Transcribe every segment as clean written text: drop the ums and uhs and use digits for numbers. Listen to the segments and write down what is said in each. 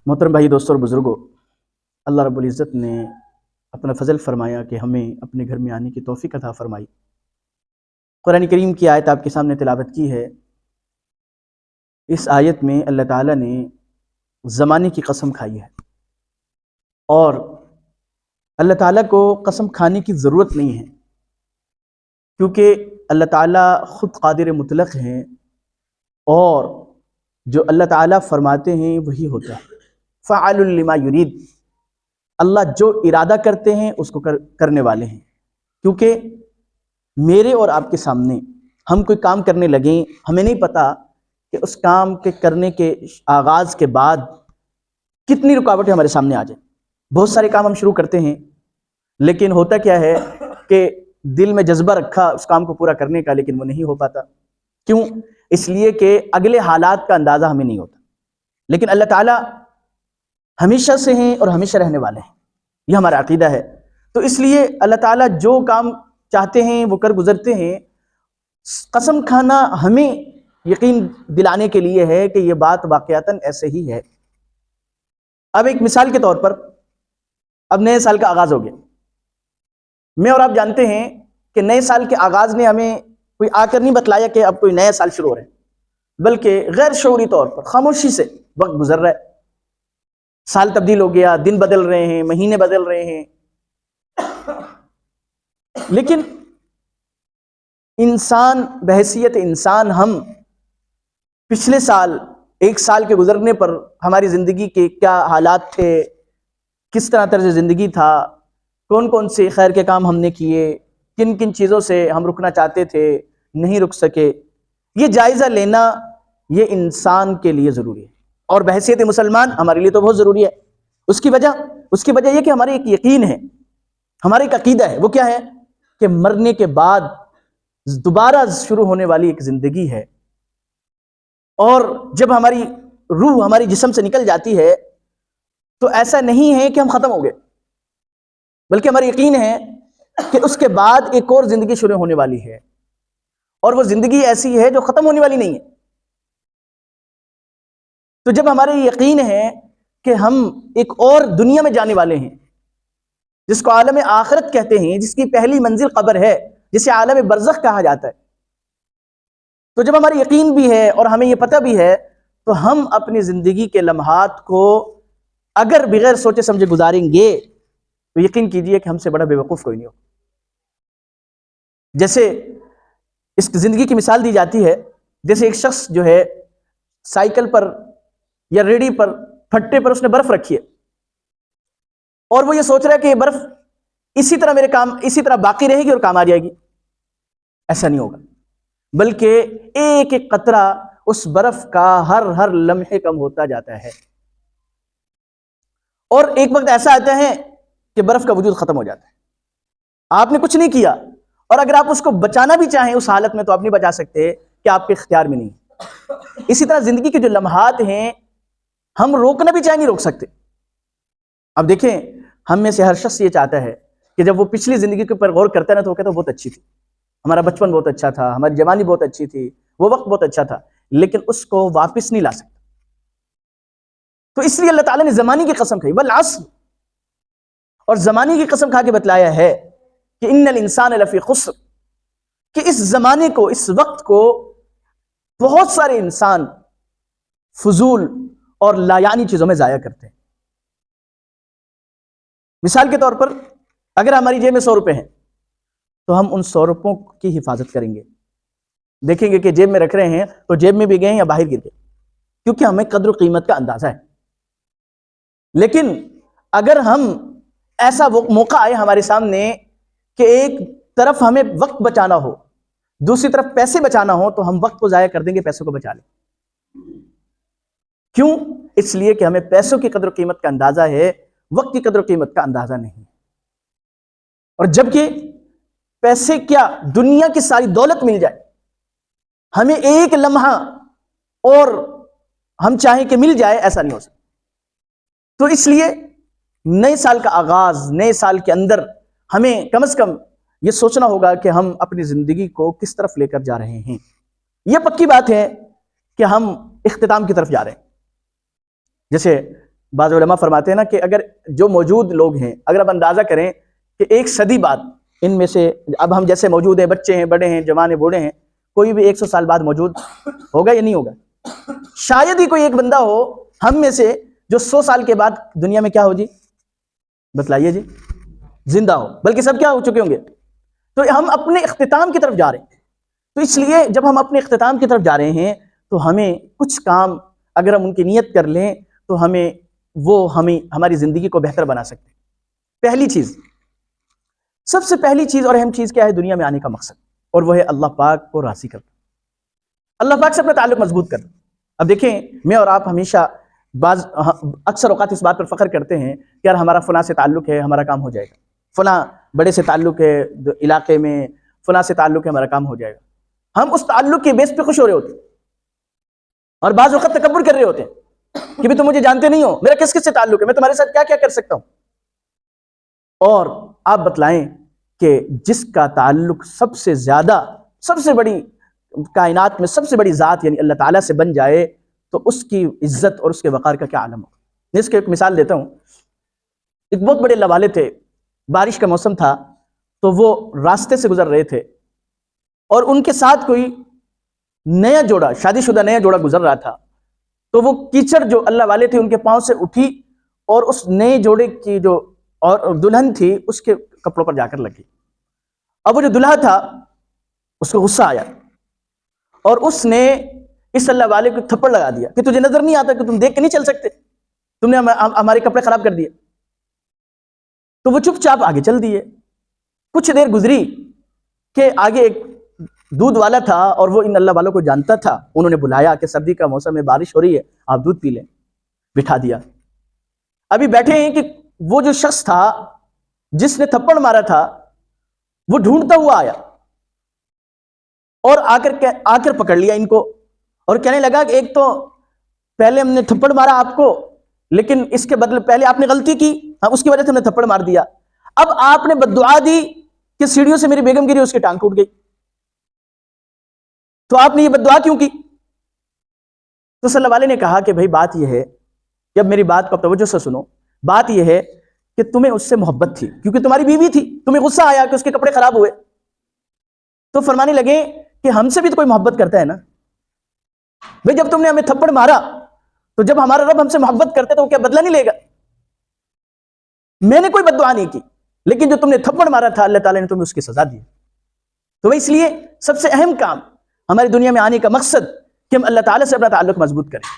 محترم بھائی، دوستوں اور بزرگوں، اللہ رب العزت نے اپنا فضل فرمایا کہ ہمیں اپنے گھر میں آنے کی توفیق عطا فرمائی۔ قرآن کریم کی آیت آپ کے سامنے تلاوت کی ہے۔ اس آیت میں اللہ تعالیٰ نے زمانے کی قسم کھائی ہے، اور اللہ تعالیٰ کو قسم کھانے کی ضرورت نہیں ہے، کیونکہ اللہ تعالیٰ خود قادر مطلق ہیں، اور جو اللہ تعالیٰ فرماتے ہیں وہی ہوتا ہے۔ فعال لما یرید، اللہ جو ارادہ کرتے ہیں اس کو کرنے والے ہیں۔ کیونکہ میرے اور آپ کے سامنے ہم کوئی کام کرنے لگیں، ہمیں نہیں پتا کہ اس کام کے کرنے کے آغاز کے بعد کتنی رکاوٹیں ہمارے سامنے آ جائیں۔ بہت سارے کام ہم شروع کرتے ہیں، لیکن ہوتا کیا ہے کہ دل میں جذبہ رکھا اس کام کو پورا کرنے کا، لیکن وہ نہیں ہو پاتا۔ کیوں؟ اس لیے کہ اگلے حالات کا اندازہ ہمیں نہیں ہوتا۔ لیکن اللہ تعالیٰ ہمیشہ سے ہیں اور ہمیشہ رہنے والے ہیں، یہ ہمارا عقیدہ ہے۔ تو اس لیے اللہ تعالیٰ جو کام چاہتے ہیں وہ کر گزرتے ہیں۔ قسم کھانا ہمیں یقین دلانے کے لیے ہے کہ یہ بات واقعتاً ایسے ہی ہے۔ اب ایک مثال کے طور پر، اب نئے سال کا آغاز ہو گیا۔ میں اور آپ جانتے ہیں کہ نئے سال کے آغاز نے ہمیں کوئی آ کر نہیں بتلایا کہ اب کوئی نیا سال شروع ہو رہا ہے، بلکہ غیر شعوری طور پر خاموشی سے وقت گزر رہا ہے۔ سال تبدیل ہو گیا، دن بدل رہے ہیں، مہینے بدل رہے ہیں، لیکن انسان بحیثیت انسان ہم پچھلے سال، ایک سال کے گزرنے پر ہماری زندگی کے کیا حالات تھے، کس طرح طرز زندگی تھا، کون کون سے خیر کے کام ہم نے کیے، کن کن چیزوں سے ہم رکنا چاہتے تھے نہیں رک سکے، یہ جائزہ لینا یہ انسان کے لیے ضروری ہے، اور بحیثیت مسلمان ہمارے لیے تو بہت ضروری ہے۔ اس کی وجہ یہ کہ ہمارے ایک یقین ہے، ہمارا ایک عقیدہ ہے۔ وہ کیا ہے کہ مرنے کے بعد دوبارہ شروع ہونے والی ایک زندگی ہے، اور جب ہماری روح ہماری جسم سے نکل جاتی ہے تو ایسا نہیں ہے کہ ہم ختم ہو گئے، بلکہ ہمارا یقین ہے کہ اس کے بعد ایک اور زندگی شروع ہونے والی ہے، اور وہ زندگی ایسی ہے جو ختم ہونے والی نہیں ہے۔ تو جب ہمارے یقین ہے کہ ہم ایک اور دنیا میں جانے والے ہیں، جس کو عالم آخرت کہتے ہیں، جس کی پہلی منزل قبر ہے، جسے عالم برزخ کہا جاتا ہے، تو جب ہمارا یقین بھی ہے اور ہمیں یہ پتہ بھی ہے، تو ہم اپنی زندگی کے لمحات کو اگر بغیر سوچے سمجھے گزاریں گے تو یقین کیجئے کہ ہم سے بڑا بے وقوف کوئی نہیں ہو۔ جیسے اس زندگی کی مثال دی جاتی ہے، جیسے ایک شخص جو ہے سائیکل پر یا ریڑھی پر، پھٹے پر اس نے برف رکھی ہے، اور وہ یہ سوچ رہا ہے کہ یہ برف اسی طرح باقی رہے گی اور کام آ جائے گی۔ ایسا نہیں ہوگا، بلکہ ایک ایک قطرہ اس برف کا ہر لمحے کم ہوتا جاتا ہے، اور ایک وقت ایسا آتا ہے کہ برف کا وجود ختم ہو جاتا ہے۔ آپ نے کچھ نہیں کیا، اور اگر آپ اس کو بچانا بھی چاہیں اس حالت میں تو آپ نہیں بچا سکتے کہ آپ کے اختیار میں نہیں۔ اسی طرح زندگی کے جو لمحات ہیں ہم روکنا بھی چاہیں نہیں روک سکتے۔ اب دیکھیں، ہم میں سے ہر شخص یہ چاہتا ہے کہ جب وہ پچھلی زندگی کے اوپر غور کرتا ہے نا تو وہ کہتا ہے بہت اچھی تھی، ہمارا بچپن بہت اچھا تھا، ہماری جوانی بہت اچھی تھی، وہ وقت بہت اچھا تھا، لیکن اس کو واپس نہیں لا سکتا۔ تو اس لیے اللہ تعالیٰ نے زمانے کی قسم کھائی، والعصر، اور زمانے کی قسم کھا کے بتلایا ہے کہ ان الانسان لفی خسر، کہ اس زمانے کو، اس وقت کو بہت سارے انسان فضول اور لا یعنی چیزوں میں ضائع کرتے ہیں۔ مثال کے طور پر، اگر ہماری جیب میں 100 روپے ہیں تو ہم ان 100 روپوں کی حفاظت کریں گے، دیکھیں گے کہ جیب میں رکھ رہے ہیں تو جیب میں بھی گئے یا باہر گر گئے، کیونکہ ہمیں قدر و قیمت کا اندازہ ہے۔ لیکن اگر ہم ایسا موقع آئے ہمارے سامنے کہ ایک طرف ہمیں وقت بچانا ہو، دوسری طرف پیسے بچانا ہو، تو ہم وقت کو ضائع کر دیں گے، پیسوں کو بچا لیں۔ کیوں؟ اس لیے کہ ہمیں پیسوں کی قدر و قیمت کا اندازہ ہے، وقت کی قدر و قیمت کا اندازہ نہیں۔ اور جبکہ پیسے کیا، دنیا کی ساری دولت مل جائے، ہمیں ایک لمحہ اور ہم چاہیں کہ مل جائے، ایسا نہیں ہو سکتا۔ تو اس لیے نئے سال کا آغاز، نئے سال کے اندر ہمیں کم از کم یہ سوچنا ہوگا کہ ہم اپنی زندگی کو کس طرف لے کر جا رہے ہیں۔ یہ پکی بات ہے کہ ہم اختتام کی طرف جا رہے ہیں۔ جیسے بعض علماء فرماتے ہیں نا کہ اگر جو موجود لوگ ہیں، اگر اب اندازہ کریں کہ 1 صدی بعد ان میں سے، اب ہم جیسے موجود ہیں، بچے ہیں، بڑے ہیں، جوان ہیں، بوڑھے ہیں، کوئی بھی 100 سال بعد موجود ہوگا یا نہیں ہوگا؟ شاید ہی کوئی ایک بندہ ہو ہم میں سے جو 100 سال کے بعد دنیا میں کیا ہو جی، بتلائیے جی، زندہ ہو، بلکہ سب کیا ہو چکے ہوں گے۔ تو ہم اپنے اختتام کی طرف جا رہے ہیں، تو اس لیے جب ہم اپنے اختتام کی طرف جا رہے ہیں تو ہمیں کچھ کام اگر ہم ان کی نیت کر لیں تو ہمیں ہماری زندگی کو بہتر بنا سکتے ہیں۔ پہلی چیز، سب سے پہلی چیز اور اہم چیز کیا ہے دنیا میں آنے کا مقصد، اور وہ ہے اللہ پاک کو راضی کرنا، اللہ پاک سے اپنا تعلق مضبوط کرنا۔ اب دیکھیں، میں اور آپ ہمیشہ اکثر اوقات اس بات پر فخر کرتے ہیں کہ یار ہمارا فلاں سے تعلق ہے، ہمارا کام ہو جائے گا، فلاں بڑے سے تعلق ہے علاقے میں، فلاں سے تعلق ہے، ہمارا کام ہو جائے گا۔ ہم اس تعلق کے بیس پہ خوش ہو رہے ہوتے ہیں، اور بعض وقت تکبر کر رہے ہوتے ہیں کہ بھی تم مجھے جانتے نہیں ہو، میرا کس کس سے تعلق ہے، میں تمہارے ساتھ کیا کیا کر سکتا ہوں۔ اور آپ بتلائیں کہ جس کا تعلق سب سے زیادہ، سب سے بڑی کائنات میں سب سے بڑی ذات یعنی اللہ تعالیٰ سے بن جائے تو اس کی عزت اور اس کے وقار کا کیا عالم ہوگا۔ میں اس کی ایک مثال دیتا ہوں۔ ایک بہت بڑے اللہ والے تھے، بارش کا موسم تھا تو وہ راستے سے گزر رہے تھے اور ان کے ساتھ کوئی نیا جوڑا، شادی شدہ نیا جوڑا گزر رہا تھا، تو وہ کیچڑ جو اللہ والے تھے ان کے پاؤں سے اٹھی اور اس نئے جوڑے کی جو اور دلہن تھی اس کے کپڑوں پر جا کر لگی۔ اب وہ جو دلہا تھا اس کو غصہ آیا اور اس نے اس اللہ والے کو تھپڑ لگا دیا کہ تجھے نظر نہیں آتا کہ تم دیکھ کے نہیں چل سکتے، تم نے ہمارے کپڑے خراب کر دیے۔ تو وہ چپ چاپ آگے چل دیے۔ کچھ دیر گزری کہ آگے ایک دودھ والا تھا اور وہ ان اللہ والوں کو جانتا تھا، انہوں نے بلایا کہ سردی کا موسم ہے، بارش ہو رہی ہے، آپ دودھ پی لیں، بٹھا دیا۔ ابھی بیٹھے ہیں کہ وہ جو شخص تھا جس نے تھپڑ مارا تھا وہ ڈھونڈتا ہوا آیا اور آ کر پکڑ لیا ان کو اور کہنے لگا کہ ایک تو پہلے ہم نے تھپڑ مارا آپ کو، لیکن اس کے بدلے پہلے آپ نے غلطی کی، اس کی وجہ سے ہم نے تھپڑ مار دیا، اب آپ نے بددعا دی کہ سیڑھیوں سے میری بیگم گری، اس کی ٹانگ ٹوٹ گئی، تو آپ نے یہ بددعا کیوں کی؟ تو صلی اللہ علیہ نے کہا کہ بھائی بات یہ ہے کہ اب میری بات کو توجہ سے سنو، بات یہ ہے کہ تمہیں اس سے محبت تھی کیونکہ تمہاری بیوی تھی، تمہیں غصہ آیا کہ اس کے کپڑے خراب ہوئے، تو فرمانے لگے کہ ہم سے بھی تو کوئی محبت کرتا ہے نا بھائی، جب تم نے ہمیں تھپڑ مارا تو جب ہمارا رب ہم سے محبت کرتا ہے تو وہ کیا بدلہ نہیں لے گا؟ میں نے کوئی بددعا نہیں کی، لیکن جو تم نے تھپڑ مارا تھا اللہ تعالیٰ نے تمہیں اس کی سزا دی۔ تو اس لیے سب سے اہم کام ہماری دنیا میں آنے کا مقصد کہ ہم اللہ تعالیٰ سے اپنا تعلق مضبوط کریں،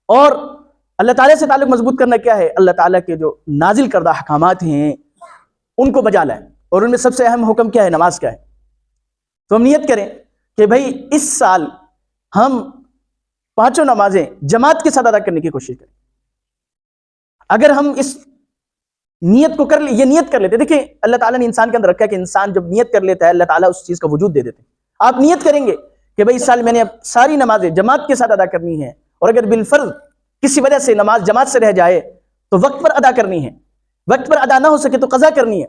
اور اللہ تعالیٰ سے تعلق مضبوط کرنا کیا ہے؟ اللہ تعالیٰ کے جو نازل کردہ احکامات ہیں ان کو بجا لائیں، اور ان میں سب سے اہم حکم کیا ہے؟ نماز کا ہے۔ تو ہم نیت کریں کہ بھائی اس سال ہم 5 نمازیں جماعت کے ساتھ ادا کرنے کی کوشش کریں۔ اگر ہم اس نیت کو کر لیں، یہ نیت کر لیتے، دیکھیں اللہ تعالیٰ نے انسان کے اندر رکھا ہے کہ انسان جب نیت کر لیتا ہے اللہ تعالیٰ اس چیز کا وجود دے دیتے ہیں۔ آپ نیت کریں گے کہ بھائی اس سال میں نے اب ساری نمازیں جماعت کے ساتھ ادا کرنی ہے، اور اگر بالفرض کسی وجہ سے نماز جماعت سے رہ جائے تو وقت پر ادا کرنی ہے، وقت پر ادا نہ ہو سکے تو قضا کرنی ہے،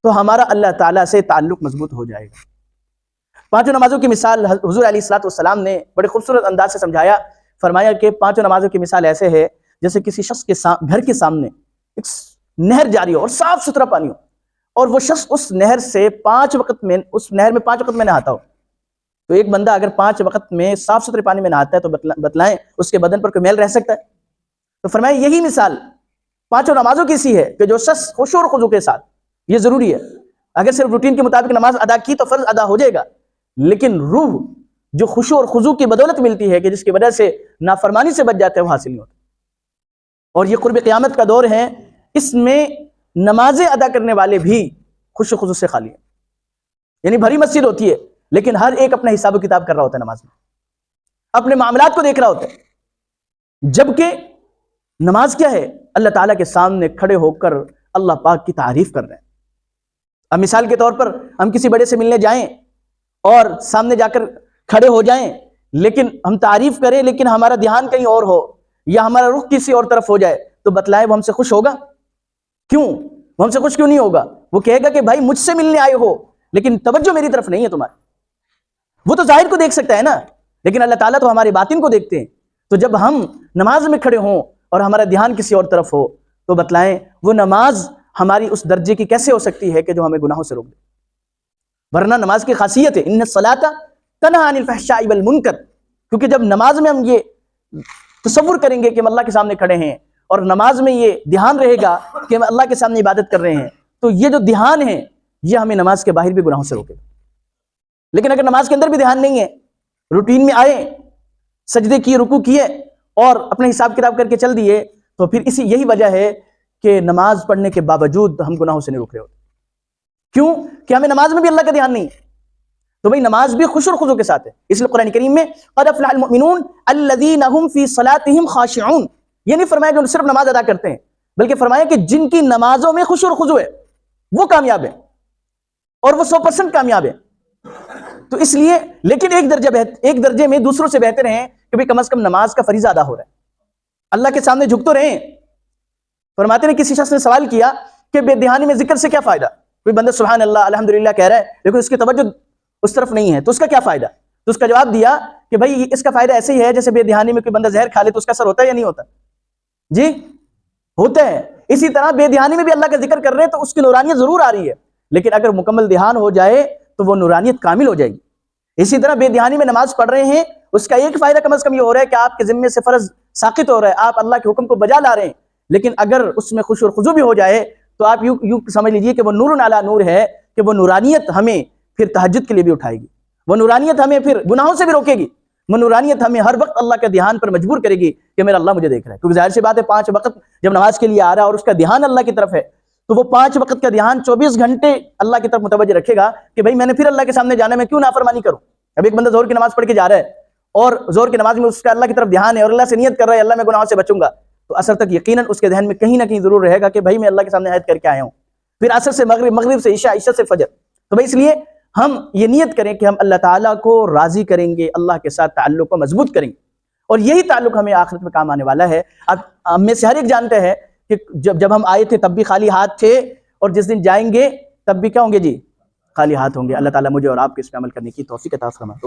تو ہمارا اللہ تعالیٰ سے تعلق مضبوط ہو جائے گا۔ 5 نمازوں کی مثال حضور علیہ الصلوۃ والسلام نے بڑے خوبصورت انداز سے سمجھایا، فرمایا کہ 5 نمازوں کی مثال ایسے ہے جیسے کسی شخص کے گھر کے سامنے ایک نہر جاری ہو اور صاف ستھرا پانی ہو، اور وہ شخص اس نہر سے 5 وقت میں، اس نہر میں 5 وقت میں نہاتا ہو، تو ایک بندہ اگر 5 وقت میں صاف ستھرے پانی میں نہاتا ہے تو بتلائیں اس کے بدن پر کوئی میل رہ سکتا ہے؟ تو فرمایا یہی مثال 5 نمازوں کی سی ہے کہ جو شخص خشوع اور خضوع کے ساتھ، یہ ضروری ہے، اگر صرف روٹین کے مطابق نماز ادا کی تو فرض ادا ہو جائے گا، لیکن روح جو خشوع اور خضوع کی بدولت ملتی ہے کہ جس کی وجہ سے نافرمانی سے بچ جاتے ہیں وہ حاصل نہیں ہوتا۔ اور یہ قرب قیامت کا دور ہے، اس میں نمازیں ادا کرنے والے بھی خشوع و خضوع سے خالی ہیں، یعنی بھری مسجد ہوتی ہے لیکن ہر ایک اپنا حساب و کتاب کر رہا ہوتا ہے، نماز میں اپنے معاملات کو دیکھ رہا ہوتا ہے، جبکہ نماز کیا ہے؟ اللہ تعالیٰ کے سامنے کھڑے ہو کر اللہ پاک کی تعریف کر رہے ہیں۔ اب مثال کے طور پر ہم کسی بڑے سے ملنے جائیں اور سامنے جا کر کھڑے ہو جائیں، لیکن ہم تعریف کریں لیکن ہمارا دھیان کہیں اور ہو یا ہمارا رخ کسی اور طرف ہو جائے تو بتلائیں وہ ہم سے خوش ہوگا؟ کیوں وہ ہم سے خوش کیوں نہیں ہوگا؟ وہ کہے گا کہ بھائی مجھ سے ملنے آئے ہو لیکن توجہ میری طرف نہیں ہے تمہاری۔ وہ تو ظاہر کو دیکھ سکتا ہے نا، لیکن اللہ تعالیٰ تو ہمارے باطن کو دیکھتے ہیں۔ تو جب ہم نماز میں کھڑے ہوں اور ہمارا دھیان کسی اور طرف ہو تو بتلائیں وہ نماز ہماری اس درجے کی کیسے ہو سکتی ہے کہ جو ہمیں گناہوں سے روک دے؟ ورنہ نماز کی خاصیت ہے ان الصلاۃ تنہی عن الفحشاء والمنکر، کیونکہ جب نماز میں ہم یہ تصور کریں گے کہ ہم اللہ کے سامنے کھڑے ہیں اور نماز میں یہ دھیان رہے گا کہ ہم اللہ کے سامنے عبادت کر رہے ہیں، تو یہ جو دھیان ہے یہ ہمیں نماز کے باہر بھی گناہوں سے روکے گا۔ لیکن اگر نماز کے اندر بھی دھیان نہیں ہے، روٹین میں آئے، سجدے کیے، رکوع کیے اور اپنے حساب کتاب کر کے چل دیے، تو پھر یہی وجہ ہے کہ نماز پڑھنے کے باوجود ہم گناہوں سے نہیں رک رہے ہوتے۔ کیوں؟ کہ ہمیں نماز میں بھی اللہ کا دھیان نہیں ہے۔ تو بھئی نماز بھی خشوع و خضوع کے ساتھ ہے، اس لیے قرآن کریم میں قد افلح المؤمنون الذین هم فی صلاتهم خاشعون، یہ نہیں فرمایا جو صرف نماز ادا کرتے ہیں، بلکہ فرمایا کہ جن کی نمازوں میں خشوع و خضوع ہے وہ کامیاب ہیں اور وہ 100% کامیاب ہیں۔ تو اس لیے لیکن ایک درجے میں دوسروں سے بہتر ہیں کہ بھئی کم از کم نماز کا فریضہ ادا ہو رہا ہے، اللہ کے سامنے جھک تو رہے ہیں۔ فرماتے ہیں کسی شخص نے سوال کیا کہ بے دہانی میں ذکر سے کیا فائدہ؟ کوئی بندہ سبحان اللہ الحمدللہ کہہ رہا ہے لیکن اس کی توجہ اس طرف نہیں ہے، تو اس کا کیا فائدہ؟ تو اس کا جواب دیا کہ بھائی اس کا فائدہ ایسے ہی ہے جیسے بے دہانی میں کوئی بندہ زہر کھا لے تو اس کا اثر ہوتا ہے یا نہیں ہوتا؟ جی ہوتا ہے۔ اسی طرح بے دہانی میں بھی اللہ کا ذکر کر رہے ہیں تو اس کی نورانیت ضرور آ رہی ہے، لیکن اگر مکمل دھیان ہو جائے تو وہ نورانیت کامل ہو جائے گی۔ اسی طرح بے دہانی میں نماز پڑھ رہے ہیں، اس کا ایک فائدہ کم از کم یہ ہو رہا ہے کہ آپ کے ذمے سے فرض ساقط ہو رہا ہے، آپ اللہ کے حکم کو بجا لا رہے ہیں، لیکن اگر اس میں خشوع و خضوع بھی ہو جائے تو آپ یوں سمجھ لیجئے کہ وہ نور علی نور ہے، کہ وہ نورانیت ہمیں پھر تہجد کے لیے بھی اٹھائے گی، وہ نورانیت ہمیں پھر گناہوں سے بھی روکے گی، وہ نورانیت ہمیں ہر وقت اللہ کے دھیان پر مجبور کرے گی کہ میرا اللہ مجھے دیکھ رہا ہے۔ کیونکہ ظاہر سی بات ہے 5 وقت جب نماز کے لیے آ رہا ہے اور اس کا دھیان اللہ کی طرف ہے تو وہ 5 وقت کا دھیان 24 گھنٹے اللہ کی طرف متوجہ رکھے گا کہ بھائی میں نے پھر اللہ کے سامنے جانا ہے، میں کیوں نافرمانی کروں؟ اب ایک بندہ ظہر کی نماز پڑھ کے جا رہا ہے اور ظہر کی نماز میں اس کا اللہ کی طرف دھیان ہے اور اللہ سے نیت کر رہا ہے اللہ میں گناہوں سے بچوں گا، تو عصر تک یقیناً اس کے ذہن میں کہیں نہ کہیں ضرور رہے گا کہ بھائی میں اللہ کے سامنے عہد کر کے آیا ہوں، پھر عصر سے مغرب، مغرب سے عشاء، عشاء سے فجر۔ تو بھائی اس لیے ہم یہ نیت کریں کہ ہم اللہ تعالیٰ کو راضی کریں گے، اللہ کے ساتھ تعلق کو مضبوط کریں گے، اور یہی تعلق ہمیں آخرت میں کام آنے والا ہے۔ اب ہم میں سے ہر ایک جانتے ہیں کہ جب ہم آئے تھے تب بھی خالی ہاتھ تھے، اور جس دن جائیں گے تب بھی کیا ہوں گے؟ جی خالی ہاتھ ہوں گے۔ اللہ تعالیٰ مجھے اور آپ کو اس پہ عمل کرنے کی توفیق عطا فرمائے۔